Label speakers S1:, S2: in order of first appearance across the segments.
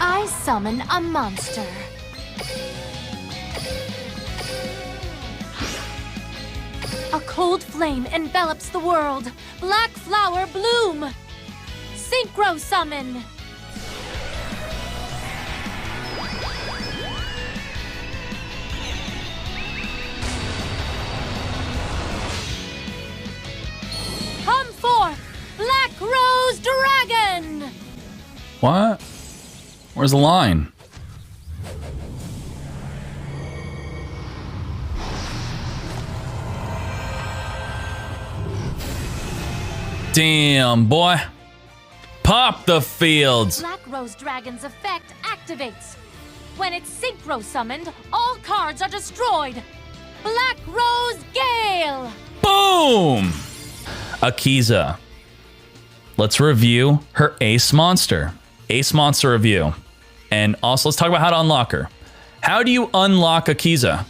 S1: I summon a monster. A cold flame envelops the world. Black flower bloom. Synchro summon. Come forth, Black Rose Dragon!
S2: What? Where's the line? Damn, boy. Pop the fields.
S1: Black Rose Dragon's effect activates. When it's synchro summoned, all cards are destroyed. Black Rose Gale!
S2: Boom! Akiza. Let's review her Ace Monster. Ace Monster review. And also, let's talk about how to unlock her. How do you unlock Akiza?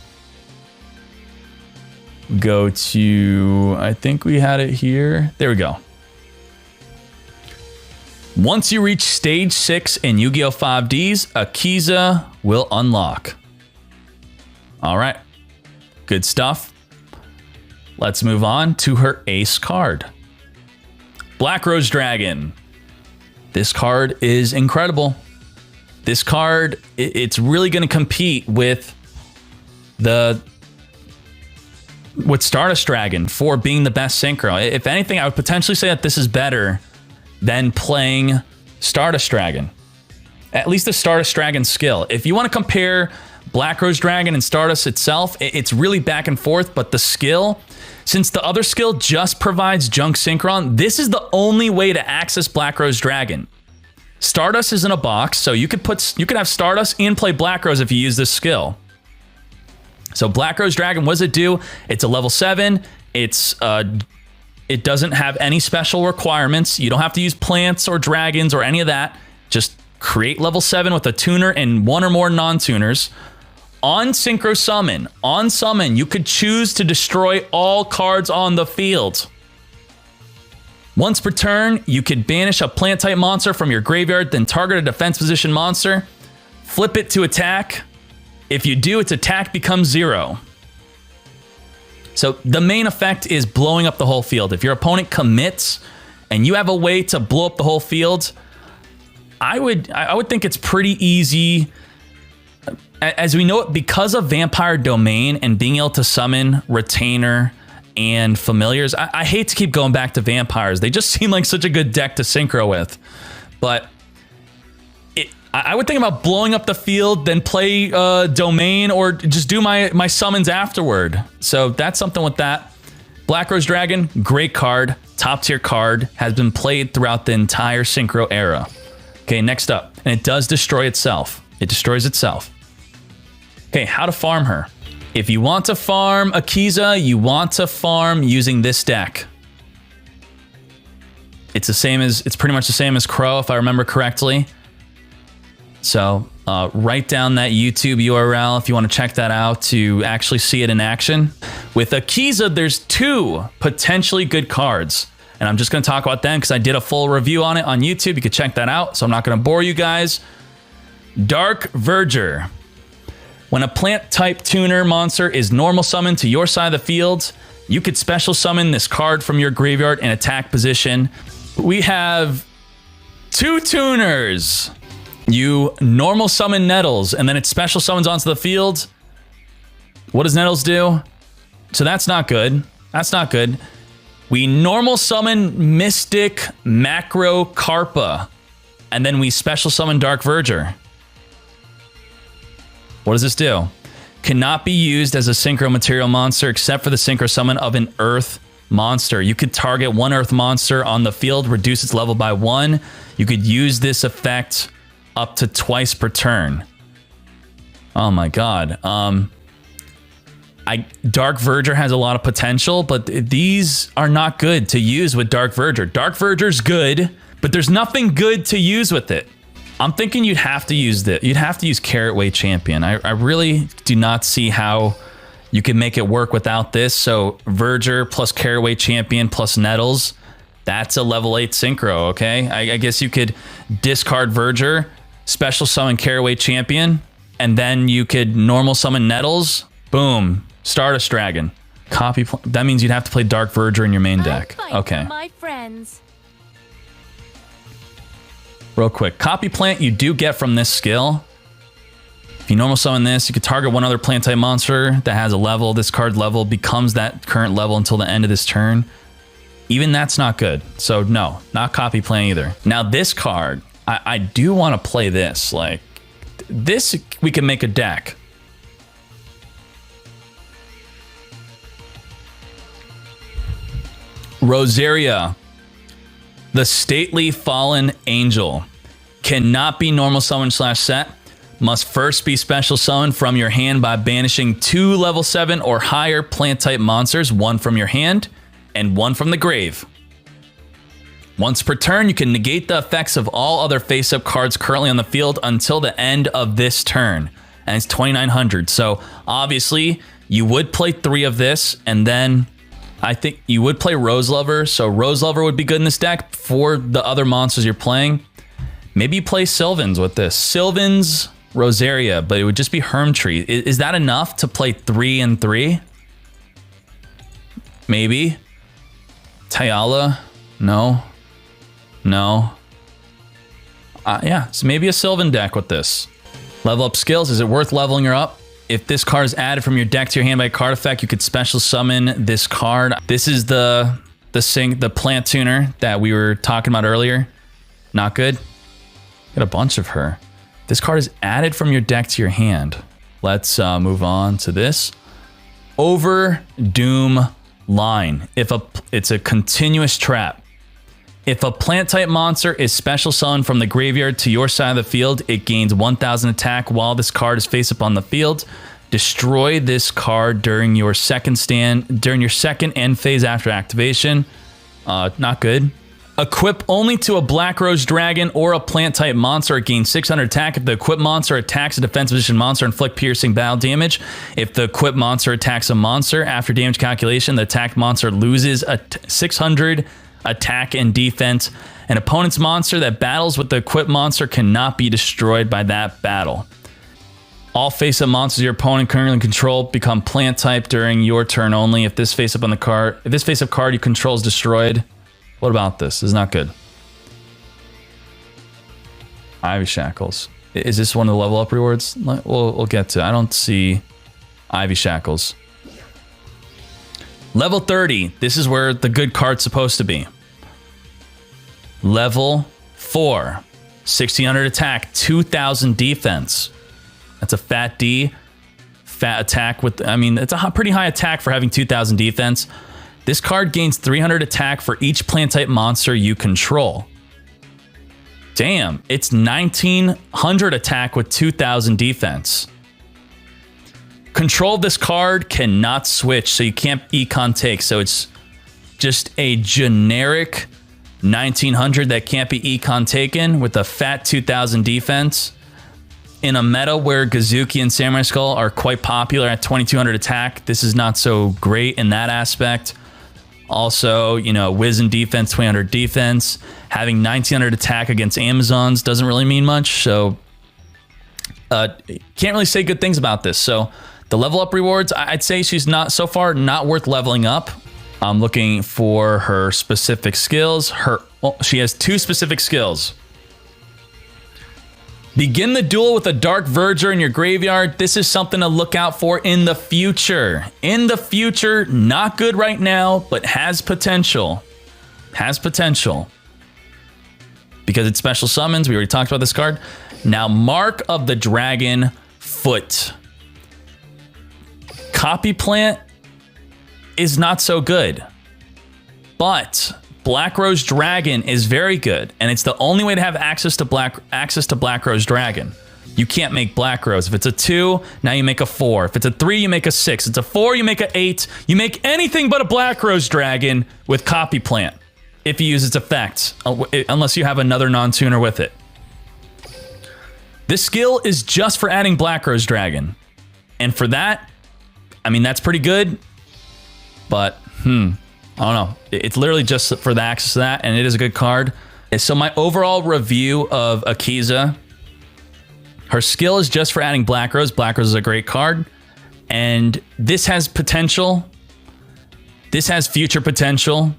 S2: Go to... I think we had it here. There we go. Once you reach Stage 6 in Yu-Gi-Oh! 5Ds, Akiza will unlock. All right. Good stuff. Let's move on to her Ace card. Black Rose Dragon. This card is incredible. This card, it's really going to compete with Stardust Dragon for being the best synchro. If anything, I would potentially say that this is better than playing Stardust Dragon. At least the Stardust Dragon skill. If you want to compare Black Rose Dragon and Stardust itself, it's really back and forth, but the skill, since the other skill just provides junk synchron, this is the only way to access Black Rose Dragon. Stardust is in a box, so you could have Stardust and play Black Rose if you use this skill. So Black Rose Dragon, what does it do? It's a level 7. It doesn't have any special requirements. You don't have to use plants or dragons or any of that. Just create level 7 with a tuner and one or more non-tuners. On Synchro Summon, you could choose to destroy all cards on the field. Once per turn, you could banish a plant-type monster from your graveyard, then target a defense position monster. Flip it to attack. If you do, its attack becomes 0. So the main effect is blowing up the whole field. If your opponent commits and you have a way to blow up the whole field, I would think it's pretty easy. As we know it, because of Vampire Domain and being able to summon Retainer and Familiars, I hate to keep going back to Vampires. They just seem like such a good deck to synchro with. But I would think about blowing up the field, then play Domain, or just do my summons afterward. So that's something with that. Black Rose Dragon, great card. Top tier card. Has been played throughout the entire synchro era. Okay, next up. And it does destroy itself. It destroys itself. Okay, how to farm her. If you want to farm Akiza, you want to farm using this deck. It's pretty much the same as Crow, if I remember correctly. So write down that YouTube URL if you want to check that out to actually see it in action. With Akiza, there's 2 potentially good cards. And I'm just going to talk about them because I did a full review on it on YouTube. You can check that out. So I'm not going to bore you guys. Dark Verger. When a plant-type tuner monster is normal summoned to your side of the field, you could special summon this card from your graveyard in attack position. We have 2 tuners. You normal summon Nettles, and then it special summons onto the field. What does Nettles do? So that's not good. That's not good. We normal summon Mystic Macro Karpa, and then we special summon Dark Verger. What does this do? Cannot be used as a synchro material monster except for the synchro summon of an Earth monster. You could target one Earth monster on the field, reduce its level by 1. You could use this effect up to twice per turn. Oh my god. Dark Verger has a lot of potential, but these are not good to use with Dark Verger. Dark Verger's good, but there's nothing good to use with it. I'm thinking you'd have to use Carrot Way Champion. I really do not see how you can make it work without this. So Verger plus Carrot Way Champion plus Nettles That's a level 8 synchro, okay? I guess you could discard Verger, special summon Caraway Champion, and then you could normal summon Nettles. Boom. Stardust Dragon. That means you'd have to play Dark Verger in your main deck. Okay.
S1: My friends.
S2: Real quick. Copy Plant you do get from this skill. If you normal summon this, you could target one other plant type monster that has a level. This card level becomes that current level until the end of this turn. Even that's not good. So no, not Copy Plant either. Now this card, I do want to play this. Like this, we can make a deck. Rosaria, the Stately Fallen Angel, cannot be normal summon / set. Must first be special summoned from your hand by banishing 2 level 7 or higher plant type monsters, 1 from your hand and 1 from the grave. Once per turn, you can negate the effects of all other face-up cards currently on the field until the end of this turn. And it's 2,900. So obviously, you would play 3 of this, and then I think you would play Rose Lover. So Rose Lover would be good in this deck for the other monsters you're playing. Maybe you play Sylvans with this. Sylvans, Rosaria, but it would just be Hermtree. Is that enough to play 3 and 3? Maybe. Tayala? No. Yeah, so maybe a Sylvan deck with this. Level up skills. Is it worth leveling her up? If this card is added from your deck to your hand by a card effect, you could special summon this card. This is the plant tuner that we were talking about earlier. Not good. Got a bunch of her. This card is added from your deck to your hand. Let's move on to this. Overdoom Line. It's a continuous trap. If a plant type monster is special summoned from the graveyard to your side of the field, it gains 1,000 attack while this card is face up on the field. Destroy this card during your second end phase after activation. Not good. Equip only to a Black Rose Dragon or a plant type monster. It gains 600 attack. If the equipped monster attacks a defense position monster, inflict piercing battle damage. If the equipped monster attacks a monster, after damage calculation, the attacked monster loses a 600 attack and defense. An opponent's monster that battles with the equipped monster cannot be destroyed by that battle. All face-up monsters your opponent currently control become plant type during your turn only. If this face-up card you control is destroyed. What about this? This is not good. Ivy Shackles. Is this one of the level up rewards? We'll get to. I don't see Ivy Shackles. Level 30. This is where the good card's supposed to be. Level 4. 1,600 attack, 2,000 defense. That's a fat D. Fat attack with, I mean, it's a pretty high attack for having 2,000 defense. This card gains 300 attack for each plant type monster you control. Damn, it's 1,900 attack with 2,000 defense. Control of this card cannot switch, so you can't econ take. So it's just a generic 1,900 that can't be econ taken with a fat 2,000 defense. In a meta where Gazuki and Samurai Skull are quite popular at 2,200 attack, this is not so great in that aspect. Also, you know, Wiz and defense, 200 defense. Having 1,900 attack against Amazons doesn't really mean much. So, can't really say good things about this. So, the level up rewards, I'd say she's not, so far, not worth leveling up. I'm looking for her specific skills. She has 2 specific skills. Begin the duel with a Dark Verger in your graveyard. This is something to look out for in the future. In the future, not good right now, but has potential. Has potential. Because it's special summons. We already talked about this card. Now, Mark of the Dragon Foot. Copy Plant is not so good. But Black Rose Dragon is very good, and it's the only way to have access to Black Rose Dragon. You can't make Black Rose. If it's a 2, now you make a 4. If it's a 3, you make a 6. It's a 4, you make a 8. You make anything but a Black Rose Dragon with Copy Plant if you use its effects, unless you have another non-tuner with it. This skill is just for adding Black Rose Dragon, and for that, I mean, that's pretty good, but I don't know. It's literally just for the access to that, and it is a good card. So my overall review of Akiza, her skill is just for adding Black Rose. Black Rose is a great card, and this has potential. This has future potential.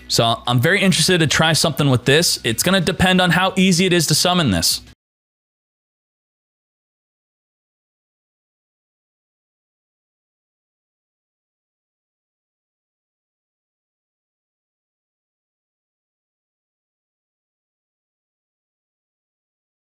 S2: So I'm very interested to try something with this. It's going to depend on how easy it is to summon this.